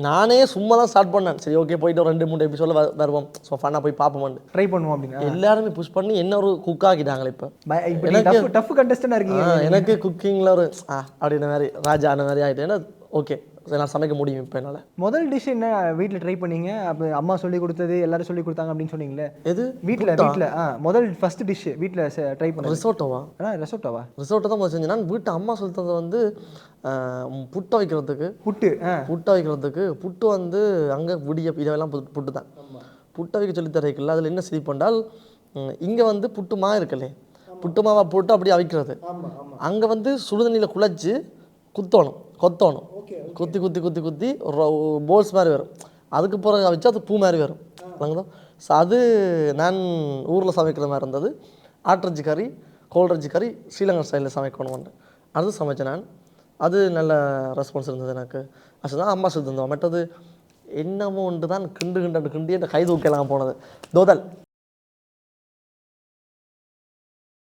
நானே சும்மா தான் ஸ்டார்ட் பண்ணேன். சரி ஓகே போயிட்டு ஒரு 2-3 எபிசோடில் வருவோம். ஸோ ஃபன்னாக போய் பார்ப்போம். ட்ரை பண்ணுவோம் அப்படின்னு எல்லாருமே புஷ் பண்ணி என்ன ஒரு குக் ஆக்கிட்டாங்களே இப்போ. எனக்கு டஃப் கண்டஸ்டன்டாக இருக்கீங்க. எனக்கு குக்கிங்கில் ஒரு அப்படின்ற மாதிரி ராஜா அந்த மாதிரி ஆகிட்டு. ஏன்னா ஓகே நான் சமைக்க முடியும் இப்போ என்னால். முதல் டிஷ் என்ன வீட்டில் ட்ரை பண்ணீங்க? அப்போ அம்மா சொல்லி கொடுத்தது எல்லாரும் சொல்லி கொடுத்தாங்க அப்படின்னு சொன்னீங்களே, எது வீட்டில் முதல் ஃபர்ஸ்ட் டிஷ் வீட்டில் ட்ரை பண்ண? ரிசோட்டோவா? ரிசோட்டோ தான் முதல் செஞ்சேன். நான் வீட்டு அம்மா சொல்லித்தது வந்து புட்டை வைக்கிறதுக்கு. புட்டை வைக்கிறதுக்கு புட்டு வந்து அங்கே விடிய இதெல்லாம் புட்டு தான். புட்டை வைக்க சொல்லி தரக்குள்ள அதில் என்ன சிரிப்பு பண்ணால், இங்கே வந்து புட்டு மா இருக்குல்லே, புட்டு மாவை போட்டு அப்படி அவிக்கிறது. அங்கே வந்து சுடுதண்ணியில் குழச்சி கொத்தணும். குத்தி குத்தி குத்தி குத்தி ஒரு போல்ஸ் மாதிரி வரும். அதுக்கு பிறகு வச்சு அது பூ மாதிரி வரும். ஸோ அது நான் ஊரில் சமைக்கிற மாதிரி இருந்தது. ஆட்டிறச்சி கறி, கோல்றச்சி கறி ஸ்ரீலங்கா ஸ்டைலில் சமைக்கணும்னு அது சமைச்சேன் நான். அது நல்ல ரெஸ்பான்ஸ் இருந்தது எனக்கு. அதுதான் அம்மா சொல்லி தந்தோம். மற்றது என்னமோ ஒன்று தான் கிண்டு என்ற கை தூக்கலாம் போனது. தோதல்